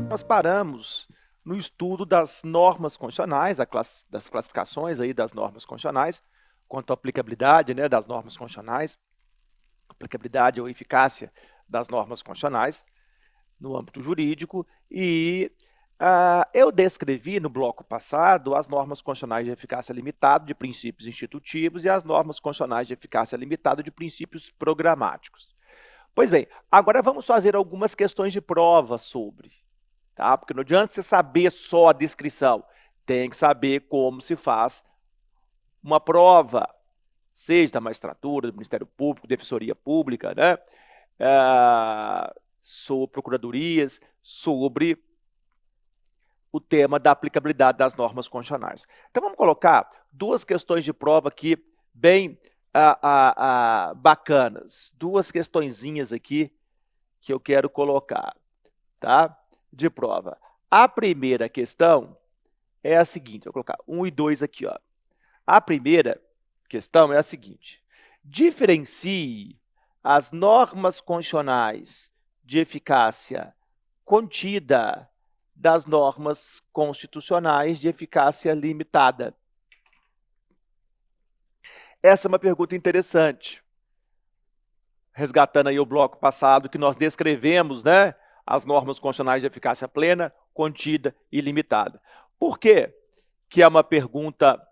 Nós paramos no estudo das normas constitucionais, das classificações aí das normas constitucionais, quanto à aplicabilidade, né, das normas constitucionais, aplicabilidade ou eficácia das normas constitucionais no âmbito jurídico, e eu descrevi no bloco passado as normas constitucionais de eficácia limitada de princípios institutivos e as normas constitucionais de eficácia limitada de princípios programáticos. Pois bem, agora vamos fazer algumas questões de prova sobre, tá? Porque não adianta você saber só a descrição, tem que saber como se faz uma prova, seja da magistratura, do Ministério Público, Defensoria Pública, né? Sobre procuradorias, sobre o tema da aplicabilidade das normas constitucionais. Então vamos colocar duas questões de prova aqui bem bacanas, duas questõezinhas aqui que eu quero colocar, tá? De prova. A primeira questão é a seguinte, vou colocar 1 e 2 aqui, ó. A primeira questão é a seguinte: diferencie as normas constitucionais de eficácia contida das normas constitucionais de eficácia limitada. Essa é uma pergunta interessante, resgatando aí o bloco passado que nós descrevemos, né, as normas constitucionais de eficácia plena, contida e limitada. Por quê que é uma pergunta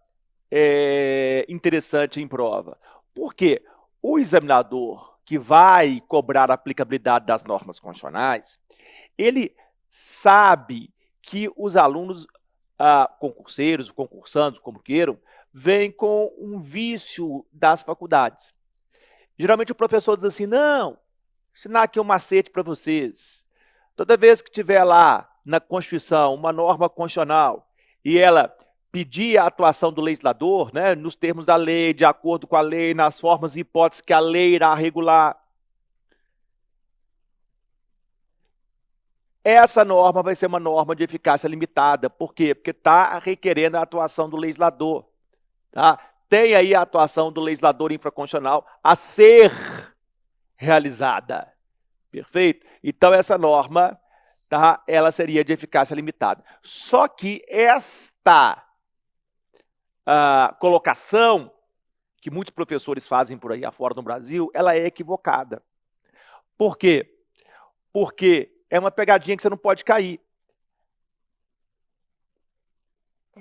interessante em prova? Porque o examinador que vai cobrar a aplicabilidade das normas constitucionais, ele sabe que os alunos concurseiros, concursandos, como queiram, vêm com um vício das faculdades. Geralmente o professor diz assim, não, vou ensinar aqui um macete para vocês. Toda vez que tiver lá na Constituição uma norma constitucional e ela pedir a atuação do legislador, né, nos termos da lei, de acordo com a lei, nas formas e hipóteses que a lei irá regular, essa norma vai ser uma norma de eficácia limitada. Por quê? Porque está requerendo a atuação do legislador. Tá? Tem aí a atuação do legislador infraconstitucional a ser realizada. Perfeito? Então, essa norma, tá, ela seria de eficácia limitada. Só que esta colocação que muitos professores fazem por aí afora no Brasil, ela é equivocada. Por quê? Porque é uma pegadinha que você não pode cair.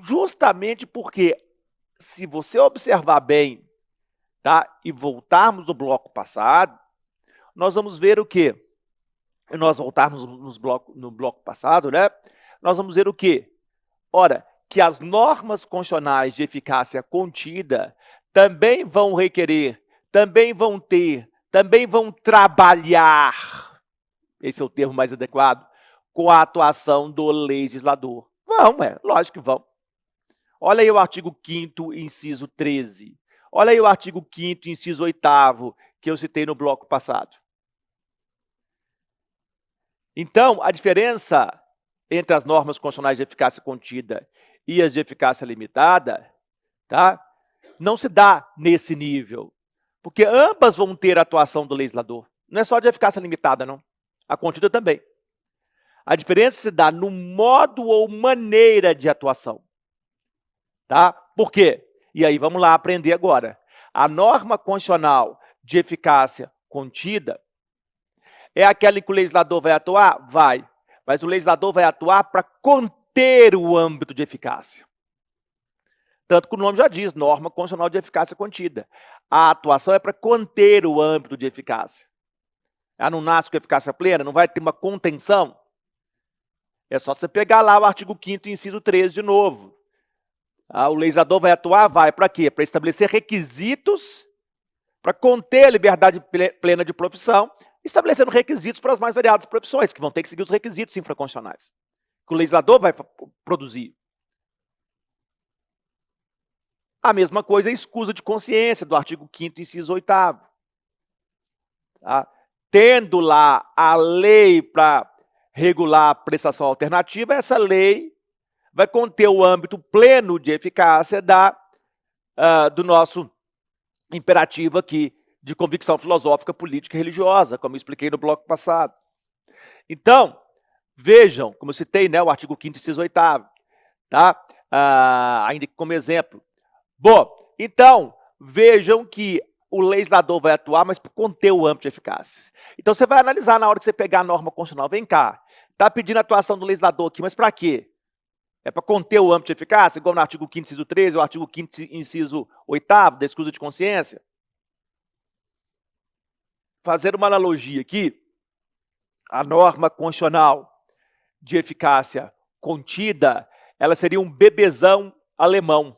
Justamente porque, se você observar bem, tá, e voltarmos no bloco passado, nós vamos ver o quê? Nós voltarmos no bloco passado, né? Nós vamos ver o quê? Ora, que as normas constitucionais de eficácia contida também vão requerer, também vão ter, também vão trabalhar, esse é o termo mais adequado, com a atuação do legislador. Vão, lógico que vão. Olha aí o artigo 5º, inciso 13. Olha aí o artigo 5º, inciso 8º, que eu citei no bloco passado. Então, a diferença entre as normas constitucionais de eficácia contida e as de eficácia limitada, tá, não se dá nesse nível, porque ambas vão ter a atuação do legislador. Não é só de eficácia limitada, não. A contida também. A diferença se dá no modo ou maneira de atuação. Tá? Por quê? E aí vamos lá aprender agora. A norma constitucional de eficácia contida é aquela em que o legislador vai atuar? Vai. Mas o legislador vai atuar para conter o âmbito de eficácia. Tanto que o nome já diz, norma constitucional de eficácia contida. A atuação é para conter o âmbito de eficácia. Ela não nasce com eficácia plena, não vai ter uma contenção. É só você pegar lá o artigo 5º, inciso 13 de novo. O legislador vai atuar? Vai. Para quê? Para estabelecer requisitos, para conter a liberdade plena de profissão, estabelecendo requisitos para as mais variadas profissões, que vão ter que seguir os requisitos infraconstitucionais, que o legislador vai produzir. A mesma coisa é a escusa de consciência, do artigo 5º, inciso 8º. Tá? Tendo lá a lei para regular a prestação alternativa, essa lei vai conter o âmbito pleno de eficácia do nosso imperativo aqui de convicção filosófica, política e religiosa, como eu expliquei no bloco passado. Então, Vejam, como eu citei, né, o artigo 5º, inciso 8º, tá? Ainda que como exemplo. Bom, então, vejam que o legislador vai atuar, mas para conter o âmbito de eficácia. Então, você vai analisar na hora que você pegar a norma constitucional. Vem cá, está pedindo a atuação do legislador aqui, mas para quê? É para conter o âmbito de eficácia, igual no artigo 5º, inciso 13, ou artigo 5º, inciso 8º, da escusa de consciência? Fazer uma analogia aqui, a norma constitucional de eficácia contida, ela seria um bebezão alemão,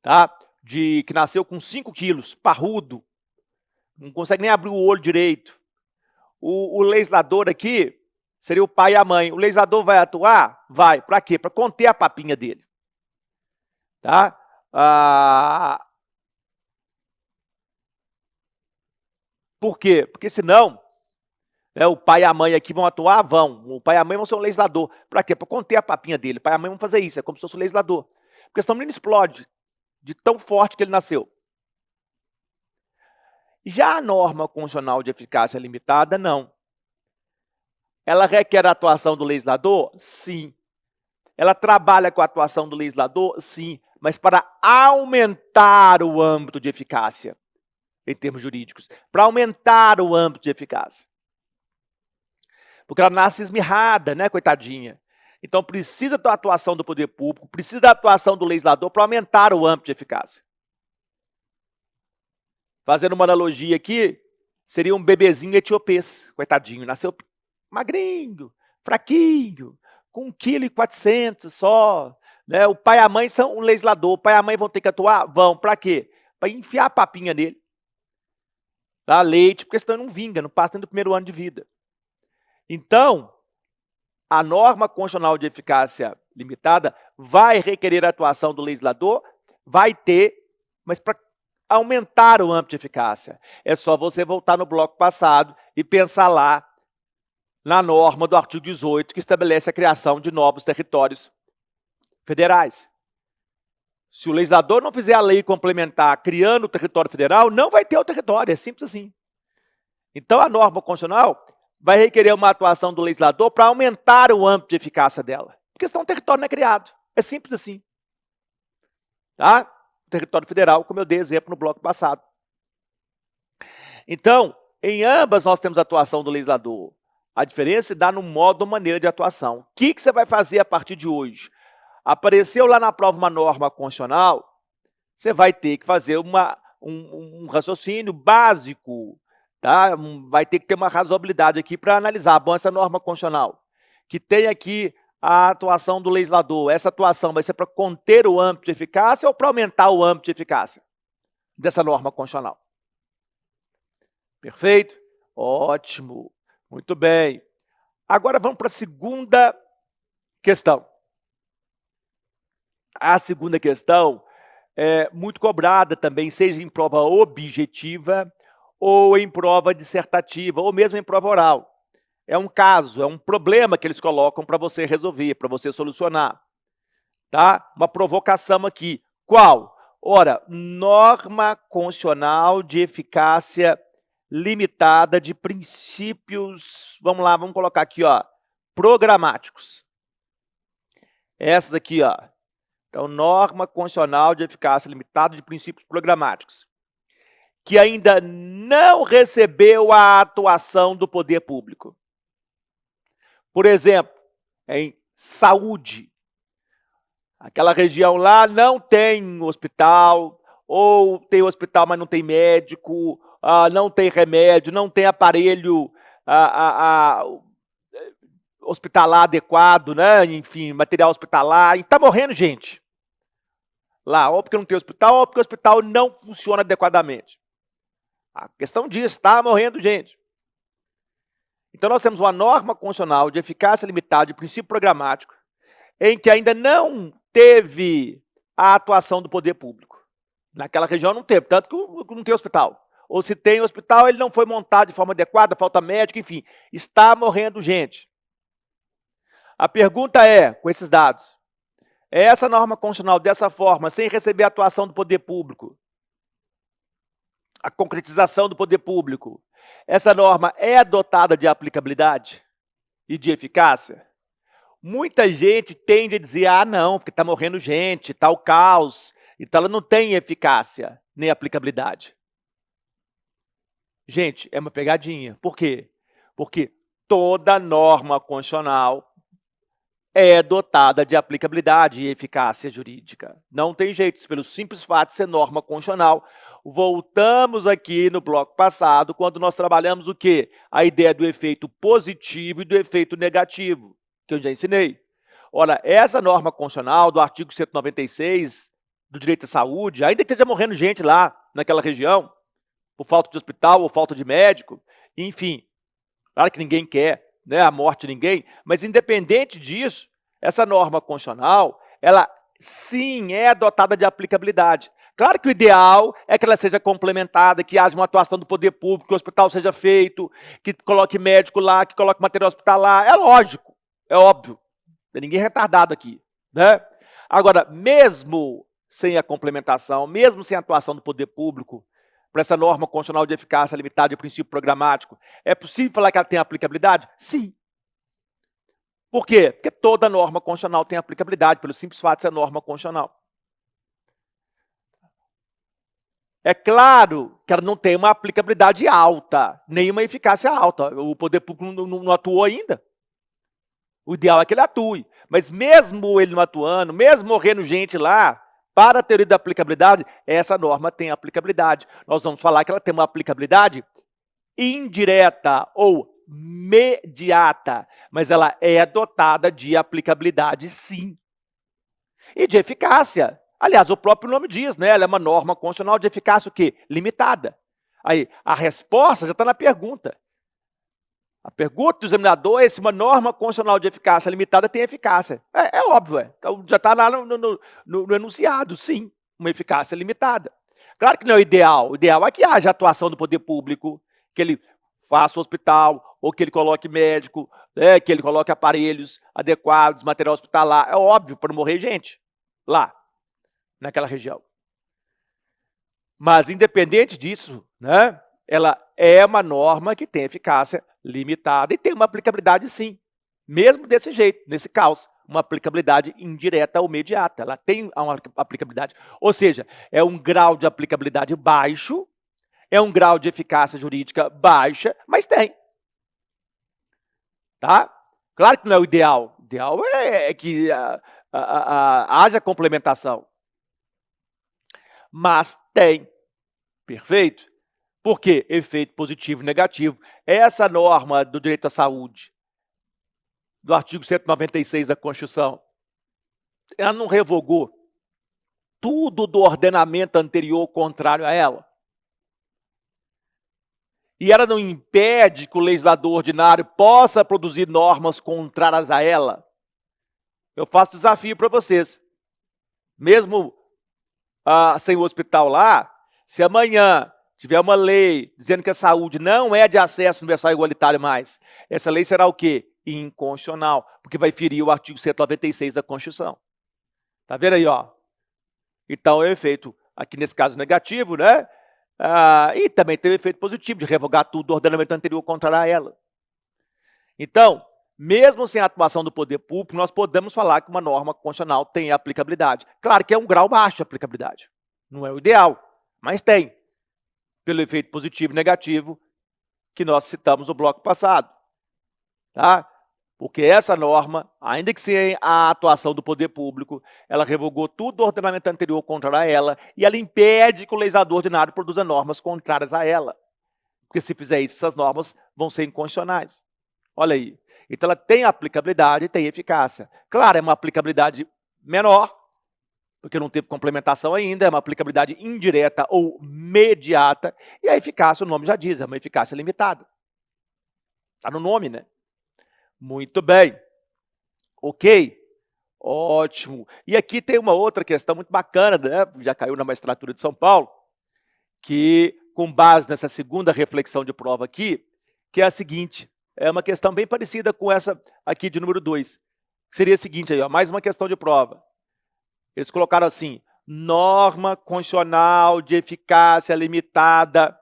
tá? Que nasceu com 5 quilos, parrudo, não consegue nem abrir o olho direito. O legislador aqui seria o pai e a mãe. O legislador vai atuar? Vai. Para quê? Para conter a papinha dele. Tá? Por quê? Porque senão, né, o pai e a mãe aqui vão atuar? Vão. O pai e a mãe vão ser um legislador. Para quê? Para conter a papinha dele. O pai e a mãe vão fazer isso. É como se fosse o legislador. Porque senão o menino explode de tão forte que ele nasceu. Já a norma constitucional de eficácia limitada, não. Ela requer a atuação do legislador? Sim. Ela trabalha com a atuação do legislador? Sim. Mas para aumentar o âmbito de eficácia, em termos jurídicos. Para aumentar o âmbito de eficácia. Porque ela nasce esmirrada, né, coitadinha? Então precisa da atuação do poder público, precisa da atuação do legislador para aumentar o âmbito de eficácia. Fazendo uma analogia aqui, seria um bebezinho etiopês, coitadinho, nasceu magrinho, fraquinho, com 1,4 kg só. Né? O pai e a mãe são um legislador, o pai e a mãe vão ter que atuar? Vão, para quê? Para enfiar a papinha nele. Dá leite, porque senão não vinga, não passa nem do primeiro ano de vida. Então, a norma constitucional de eficácia limitada vai requerer a atuação do legislador, vai ter, mas para aumentar o âmbito de eficácia. É só você voltar no bloco passado e pensar lá na norma do artigo 18, que estabelece a criação de novos territórios federais. Se o legislador não fizer a lei complementar criando o território federal, não vai ter o território, é simples assim. Então, a norma constitucional vai requerer uma atuação do legislador para aumentar o âmbito de eficácia dela. Porque senão o território não é criado. É simples assim. Tá? O território federal, como eu dei exemplo no bloco passado. Então, em ambas nós temos a atuação do legislador. A diferença se dá no modo ou maneira de atuação. O que você vai fazer a partir de hoje? Apareceu lá na prova uma norma constitucional, você vai ter que fazer um raciocínio básico, tá? Vai ter que ter uma razoabilidade aqui para analisar. Bom, essa norma constitucional, que tem aqui a atuação do legislador, essa atuação vai ser para conter o âmbito de eficácia ou para aumentar o âmbito de eficácia dessa norma constitucional? Perfeito? Ótimo. Muito bem. Agora vamos para a segunda questão. A segunda questão é muito cobrada também, seja em prova objetiva ou em prova dissertativa, ou mesmo em prova oral. É um caso, é um problema que eles colocam para você resolver, para você solucionar. Tá? Uma provocação aqui. Qual? Ora, norma constitucional de eficácia limitada de princípios, vamos lá, vamos colocar aqui, ó, programáticos. Essas aqui, ó. Então, norma constitucional de eficácia limitada de princípios programáticos, que ainda não recebeu a atuação do poder público. Por exemplo, em saúde, aquela região lá não tem hospital, ou tem hospital, mas não tem médico, não tem remédio, não tem aparelho hospitalar adequado, né? Enfim, material hospitalar, e está morrendo gente lá, ou porque não tem hospital, ou porque o hospital não funciona adequadamente. A questão disso, está morrendo gente. Então, nós temos uma norma constitucional de eficácia limitada de princípio programático, em que ainda não teve a atuação do poder público. Naquela região não teve, tanto que não tem hospital. Ou se tem hospital, ele não foi montado de forma adequada, falta médico, enfim, está morrendo gente. A pergunta é, com esses dados, é essa norma constitucional dessa forma, sem receber a atuação do poder público, a concretização do poder público, essa norma é dotada de aplicabilidade? e de eficácia? Muita gente tende a dizer, ah, não, porque está morrendo gente, está o caos, então ela não tem eficácia nem aplicabilidade. Gente, é uma pegadinha. Por quê? Porque toda norma constitucional é dotada de aplicabilidade e eficácia jurídica. Não tem jeito, pelo simples fato de ser norma constitucional. Voltamos aqui no bloco passado, quando nós trabalhamos o quê? A ideia do efeito positivo e do efeito negativo, que eu já ensinei. Ora, essa norma constitucional do artigo 196 do direito à saúde, ainda que esteja morrendo gente lá naquela região, por falta de hospital ou falta de médico, enfim, claro que ninguém quer, né, a morte de ninguém, mas independente disso, essa norma constitucional, ela sim é dotada de aplicabilidade. Claro que o ideal é que ela seja complementada, que haja uma atuação do poder público, que o hospital seja feito, que coloque médico lá, que coloque material hospitalar, é lógico, é óbvio, não tem ninguém retardado aqui, né? Agora, mesmo sem a complementação, mesmo sem a atuação do poder público, para essa norma constitucional de eficácia limitada de princípio programático, é possível falar que ela tem aplicabilidade? Sim. Por quê? Porque toda norma constitucional tem aplicabilidade, pelo simples fato de ser norma constitucional. É claro que ela não tem uma aplicabilidade alta, nem uma eficácia alta. O poder público não atuou ainda. O ideal é que ele atue. Mas mesmo ele não atuando, mesmo morrendo gente lá, para a teoria da aplicabilidade, essa norma tem aplicabilidade. Nós vamos falar que ela tem uma aplicabilidade indireta ou mediata, mas ela é dotada de aplicabilidade, sim. E de eficácia. Aliás, o próprio nome diz, né? Ela é uma norma constitucional de eficácia o quê? Limitada. Aí, a resposta já está na pergunta. A pergunta do examinador é se uma norma constitucional de eficácia limitada tem eficácia. É óbvio, então, já está lá no enunciado, sim, uma eficácia limitada. Claro que não é o ideal. O ideal é que haja atuação do poder público, que ele faça o hospital, ou que ele coloque médico, né, que ele coloque aparelhos adequados, material hospitalar. É óbvio, para não morrer gente lá, naquela região. Mas, independente disso, né, ela é uma norma que tem eficácia limitada e tem uma aplicabilidade, sim. Mesmo desse jeito, nesse caos, uma aplicabilidade indireta ou imediata. Ela tem uma aplicabilidade. Ou seja, é um grau de aplicabilidade baixo, é um grau de eficácia jurídica baixa, mas tem. Tá? Claro que não é o ideal. O ideal é que haja complementação. Mas tem. Perfeito? Por quê? Efeito positivo e negativo. Essa norma do direito à saúde, do artigo 196 da Constituição, ela não revogou tudo do ordenamento anterior contrário a ela? E ela não impede que o legislador ordinário possa produzir normas contrárias a ela? Eu faço desafio para vocês. Mesmo sem o hospital lá, se amanhã tiver uma lei dizendo que a saúde não é de acesso universal e igualitário mais, essa lei será o quê? Inconstitucional, porque vai ferir o artigo 196 da Constituição. Tá vendo aí, ó? Então, é o efeito, aqui nesse caso, negativo, né? E também tem o efeito positivo, de revogar tudo do ordenamento anterior contrário a ela. Então, mesmo sem a atuação do poder público, nós podemos falar que uma norma constitucional tem aplicabilidade. Claro que é um grau baixo de aplicabilidade. Não é o ideal, mas tem. Pelo efeito positivo e negativo que nós citamos no bloco passado. Tá? Porque essa norma, ainda que sem a atuação do poder público, ela revogou tudo do ordenamento anterior contrário a ela e ela impede que o legislador ordinário produza normas contrárias a ela. Porque se fizer isso, essas normas vão ser inconstitucionais. Olha aí. Então, ela tem aplicabilidade e tem eficácia. Claro, é uma aplicabilidade menor, porque não teve complementação ainda, é uma aplicabilidade indireta ou mediata, e a eficácia, o nome já diz, é uma eficácia limitada. Está no nome, né? Muito bem. Ok? Ótimo. E aqui tem uma outra questão muito bacana, né? Já caiu na magistratura de São Paulo, que, com base nessa segunda reflexão de prova aqui, que é a seguinte, é uma questão bem parecida com essa aqui de número 2. Seria a seguinte, aí, ó, mais uma questão de prova. Eles colocaram assim, norma constitucional de eficácia limitada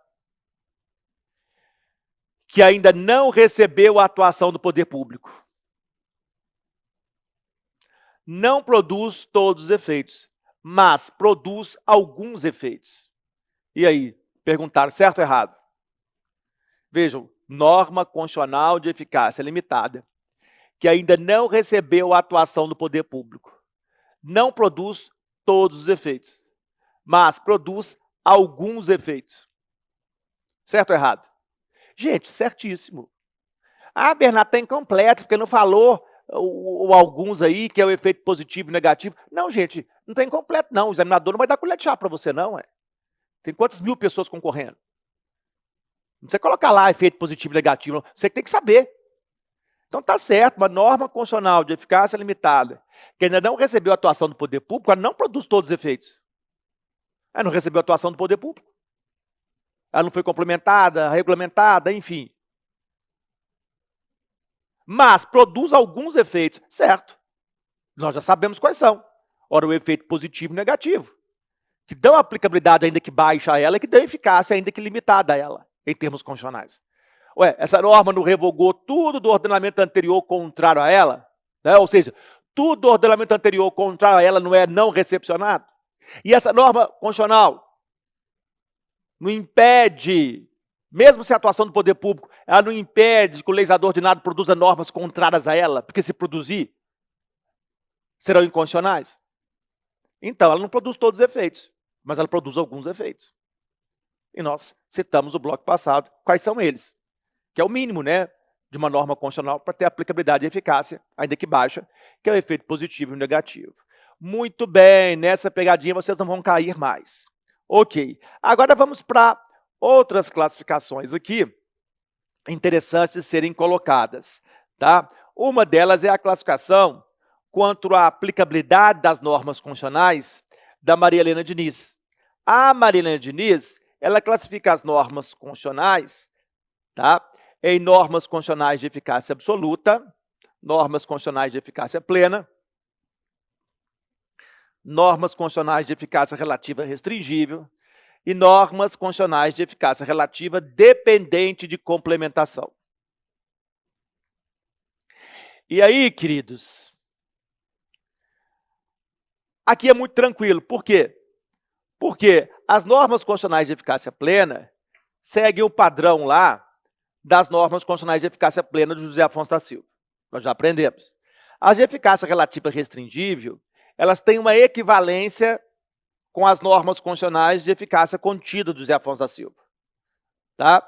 que ainda não recebeu a atuação do poder público. Não produz todos os efeitos, mas produz alguns efeitos. E aí, perguntaram certo ou errado? Vejam, norma constitucional de eficácia limitada, que ainda não recebeu a atuação do poder público. Não produz todos os efeitos, mas produz alguns efeitos. Certo ou errado? Gente, certíssimo. Ah, Bernardo, está incompleto, porque não falou o alguns aí, que é o efeito positivo e negativo. Não, gente, não está incompleto, não. O examinador não vai dar colher de chá para você, não. Tem quantas mil pessoas concorrendo? Não precisa colocar lá efeito positivo e negativo, não. Você tem que saber. Então está certo, uma norma constitucional de eficácia limitada, que ainda não recebeu a atuação do poder público, ela não produz todos os efeitos. Ela não recebeu a atuação do poder público. Ela não foi complementada, regulamentada, enfim. Mas produz alguns efeitos, certo? Nós já sabemos quais são. Ora, o efeito positivo e negativo, que dão aplicabilidade ainda que baixa a ela e que dão eficácia ainda que limitada a ela, em termos constitucionais. Ué, essa norma não revogou tudo do ordenamento anterior contrário a ela? Né? Ou seja, tudo do ordenamento anterior contrário a ela não é não recepcionado? E essa norma constitucional não impede, mesmo se a atuação do poder público, ela não impede que o legislador ordinário produza normas contrárias a ela, porque se produzir, serão inconstitucionais? Então, ela não produz todos os efeitos, mas ela produz alguns efeitos. E nós citamos no bloco passado quais são eles, que é o mínimo, né, de uma norma constitucional para ter aplicabilidade e eficácia, ainda que baixa, que é o efeito positivo e negativo. Muito bem, nessa pegadinha vocês não vão cair mais. Ok, agora vamos para outras classificações aqui, interessantes de serem colocadas. Tá? Uma delas é a classificação quanto à aplicabilidade das normas constitucionais da Maria Helena Diniz. A Maria Helena Diniz, ela classifica as normas constitucionais, tá, em normas constitucionais de eficácia absoluta, normas constitucionais de eficácia plena, normas constitucionais de eficácia relativa restringível e normas constitucionais de eficácia relativa dependente de complementação. E aí, queridos, aqui é muito tranquilo. Por quê? Porque as normas constitucionais de eficácia plena seguem o padrão lá das normas constitucionais de eficácia plena de José Afonso da Silva. Nós já aprendemos. As de eficácia relativa restringível, elas têm uma equivalência com as normas constitucionais de eficácia contida do José Afonso da Silva. Tá?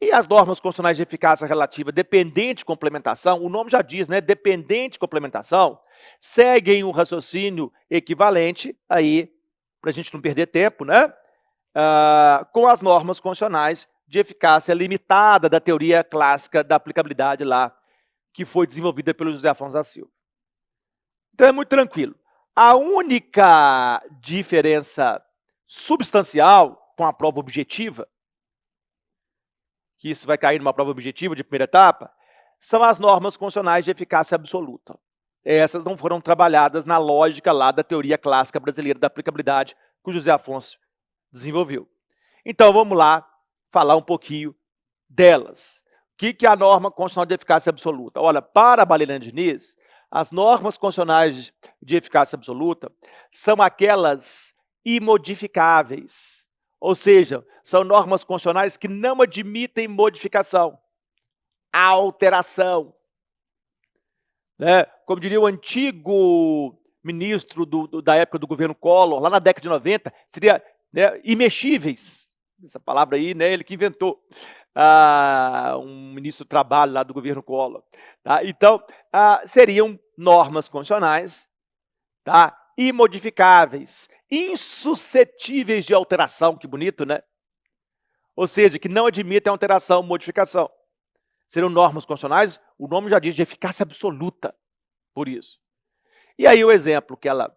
E as normas constitucionais de eficácia relativa dependente de complementação, o nome já diz, né? Dependente de complementação, seguem um raciocínio equivalente, aí, para a gente não perder tempo, né? Com as normas constitucionais de eficácia limitada da teoria clássica da aplicabilidade lá, que foi desenvolvida pelo José Afonso da Silva. Então é muito tranquilo. A única diferença substancial com a prova objetiva, que isso vai cair numa prova objetiva de primeira etapa, são as normas constitucionais de eficácia absoluta. Essas não foram trabalhadas na lógica lá da teoria clássica brasileira da aplicabilidade que o José Afonso desenvolveu. Então vamos lá falar um pouquinho delas. O que é a norma constitucional de eficácia absoluta? Olha, para a Maria Helena Diniz, as normas constitucionais de eficácia absoluta são aquelas imodificáveis, ou seja, são normas constitucionais que não admitem modificação, alteração. Né? Como diria o antigo ministro da época do governo Collor, lá na década de 90, seria, né, imexíveis. Essa palavra aí, né, ele que inventou. Um ministro do trabalho lá do governo Collor. Tá? Então, seriam normas constitucionais, tá, imodificáveis, insuscetíveis de alteração, que bonito, né? Ou seja, que não admitem alteração, modificação. Seriam normas constitucionais, o nome já diz, de eficácia absoluta, por isso. E aí o exemplo que ela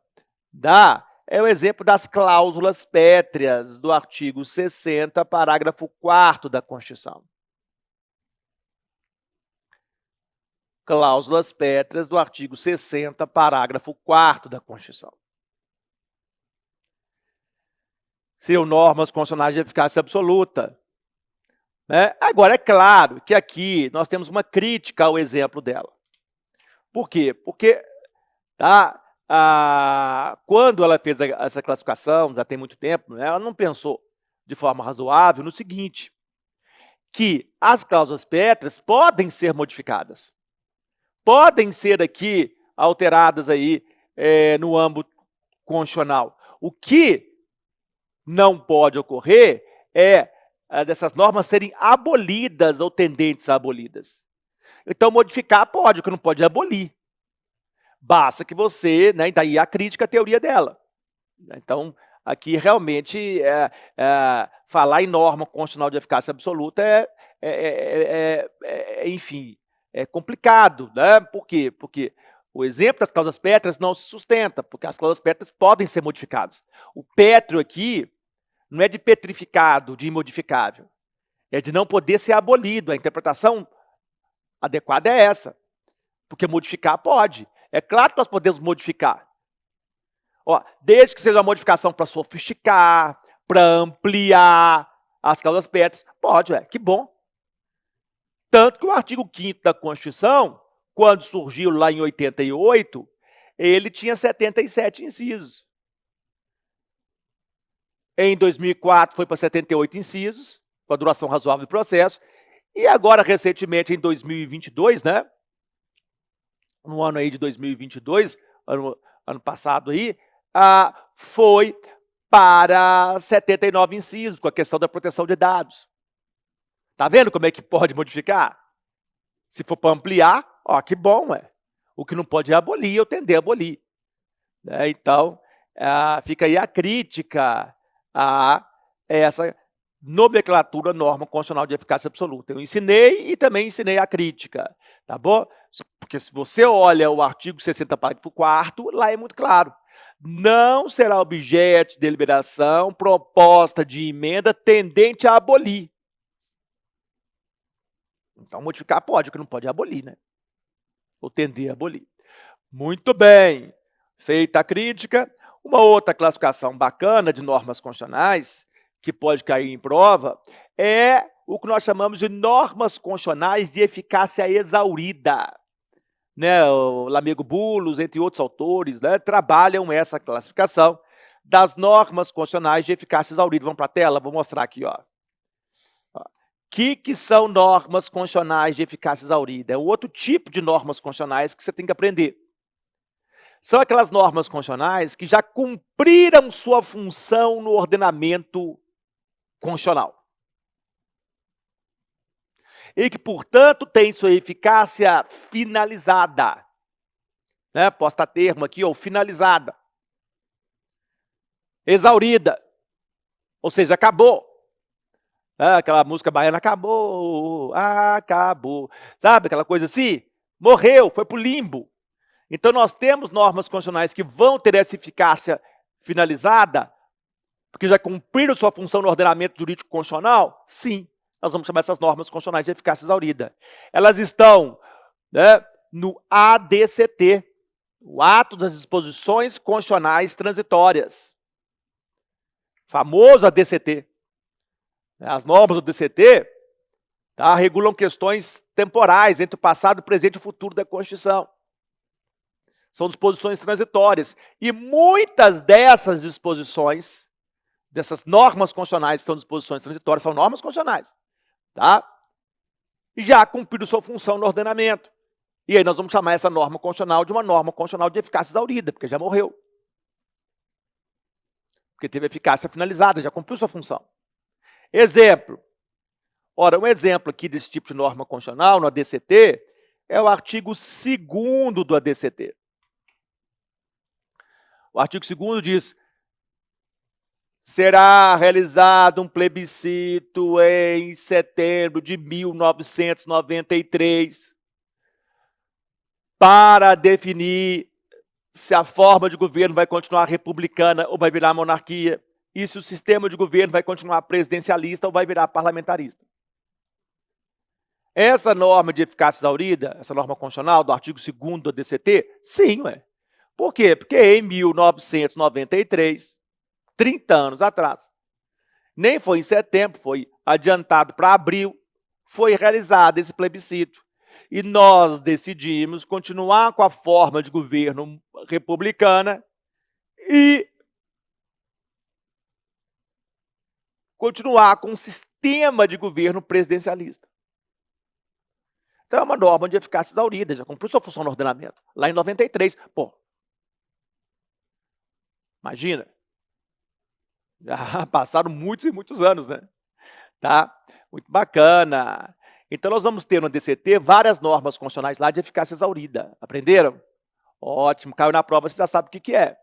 dá é o exemplo das cláusulas pétreas do artigo 60, parágrafo 4º da Constituição. Cláusulas pétreas do artigo 60, parágrafo 4º da Constituição. Seriam normas constitucionais de eficácia absoluta. né? Agora, é claro que aqui nós temos uma crítica ao exemplo dela. Por quê? Porque quando ela fez essa classificação, já tem muito tempo, né, ela não pensou de forma razoável no seguinte, que as cláusulas pétreas podem ser modificadas, podem ser aqui alteradas aí, no âmbito constitucional. O que não pode ocorrer é dessas normas serem abolidas ou tendentes a abolidas. Então, modificar pode, o que não pode é abolir. Basta que você, né, daí a crítica à teoria dela. Então, aqui realmente falar em norma constitucional de eficácia absoluta enfim, é complicado, né? Por quê? Porque o exemplo das cláusulas pétreas não se sustenta, porque as cláusulas pétreas podem ser modificadas. O pétreo aqui não é de petrificado, de imodificável, é de não poder ser abolido. A interpretação adequada é essa, porque modificar pode. É claro que nós podemos modificar. Ó, desde que seja uma modificação para sofisticar, para ampliar as cláusulas pétreas, pode, que bom. Tanto que o artigo 5º da Constituição, quando surgiu lá em 88, ele tinha 77 incisos. Em 2004 foi para 78 incisos, com a duração razoável do processo, e agora, recentemente, em 2022, né, no ano aí de 2022, ano passado aí, foi para 79 incisos, com a questão da proteção de dados. Tá vendo como é que pode modificar? Se for para ampliar, ó, que bom, O que não pode é abolir, eu tender a abolir. Então, fica aí a crítica a essa nomenclatura norma constitucional de eficácia absoluta. Eu ensinei e também ensinei a crítica, tá bom? Porque se você olha o artigo 60, parágrafo 4º, lá é muito claro. Não será objeto de deliberação proposta de emenda tendente a abolir. Então, modificar pode, o que não pode é abolir, né? Ou tender a abolir. Muito bem. Feita a crítica, uma outra classificação bacana de normas constitucionais que pode cair em prova é o que nós chamamos de normas constitucionais de eficácia exaurida. Né, o Lamego Bullos, entre outros autores, né, trabalham essa classificação das normas constitucionais de eficácia exaurida. Vamos para a tela? Vou mostrar aqui. O que são normas constitucionais de eficácia exaurida? É um outro tipo de normas constitucionais que você tem que aprender. São aquelas normas constitucionais que já cumpriram sua função no ordenamento constitucional. E que, portanto, tem sua eficácia finalizada. Né? Posta termo aqui, ou finalizada. Exaurida. Ou seja, acabou. Aquela música baiana, acabou, acabou. Sabe aquela coisa assim? Morreu, foi para o limbo. Então, nós temos normas constitucionais que vão ter essa eficácia finalizada, porque já cumpriram sua função no ordenamento jurídico constitucional? Sim. Nós vamos chamar essas normas constitucionais de eficácia exaurida. Elas estão, né, no ADCT, o Ato das Disposições Constitucionais Transitórias. Famoso ADCT. As normas do ADCT regulam questões temporais entre o passado, o presente e o futuro da Constituição. São disposições transitórias. E muitas dessas disposições, dessas normas constitucionais que são disposições transitórias, são normas constitucionais. E já cumpriram sua função no ordenamento. E aí nós vamos chamar essa norma constitucional de uma norma constitucional de eficácia exaurida, porque já morreu. Porque teve eficácia finalizada, já cumpriu sua função. Exemplo. Ora, um exemplo aqui desse tipo de norma constitucional no ADCT é o artigo 2º do ADCT. O artigo 2º diz: será realizado um plebiscito em setembro de 1993 para definir se a forma de governo vai continuar republicana ou vai virar monarquia, e se o sistema de governo vai continuar presidencialista ou vai virar parlamentarista. Essa norma de eficácia exaurida, essa norma constitucional do artigo 2º do ADCT, sim, Por quê? Porque em 1993, 30 anos atrás, Nem foi em setembro, foi adiantado para abril, foi realizado esse plebiscito. E nós decidimos continuar com a forma de governo republicana e continuar com um sistema de governo presidencialista. Então é uma norma de eficácia exaurida, já cumpriu sua função no ordenamento, lá em 93. Pô, imagina, já passaram muitos e muitos anos, né? Tá? Muito bacana. Então nós vamos ter no DCT várias normas constitucionais lá de eficácia exaurida. Aprenderam? Ótimo, caiu na prova, você já sabe o que é.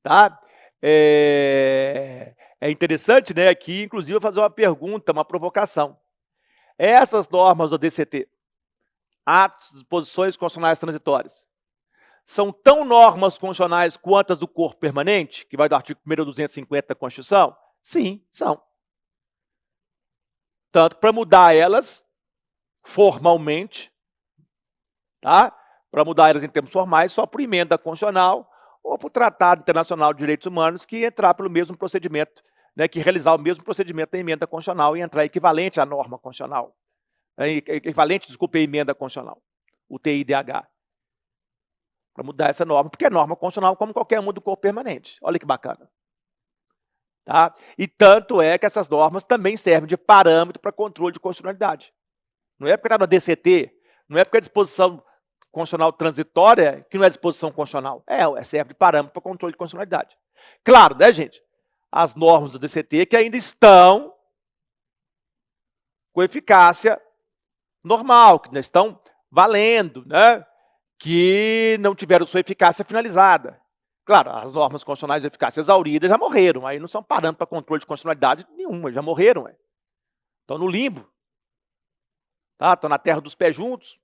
Tá? É interessante, né, aqui, inclusive, eu fazer uma pergunta, uma provocação. Essas normas do DCT, atos, disposições constitucionais transitórias, são tão normas constitucionais quanto as do corpo permanente, que vai do artigo 1º ao 250 da Constituição? Sim, são. Tanto para mudar elas formalmente, tá? Para mudar elas em termos formais, só por emenda constitucional ou por Tratado Internacional de Direitos Humanos, que entrar pelo mesmo procedimento, né, que realizar o mesmo procedimento da emenda constitucional e entrar equivalente à norma constitucional. Equivalente, desculpe, à emenda constitucional, o TIDH. Para mudar essa norma, porque é norma constitucional como qualquer uma do corpo permanente. Olha que bacana. Tá? E tanto é que essas normas também servem de parâmetro para controle de constitucionalidade. Não é porque está no DCT, não é porque é disposição constitucional transitória que não é disposição constitucional. Serve de parâmetro para controle de constitucionalidade. Claro, né, gente? As normas do DCT que ainda estão com eficácia normal, que ainda estão valendo, né? Que não tiveram sua eficácia finalizada. Claro, as normas constitucionais de eficácia exaurida já morreram, aí não são parâmetro para controle de constitucionalidade nenhuma, já morreram. Estão no limbo. Tá? Estão na terra dos pés juntos.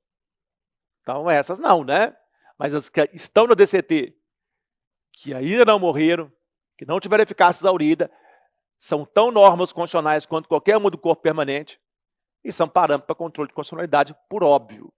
Então, essas não, né? Mas as que estão no DCT, que ainda não morreram, que não tiveram eficácia exaurida, são tão normas constitucionais quanto qualquer uma do corpo permanente e são parâmetros para controle de constitucionalidade, por óbvio.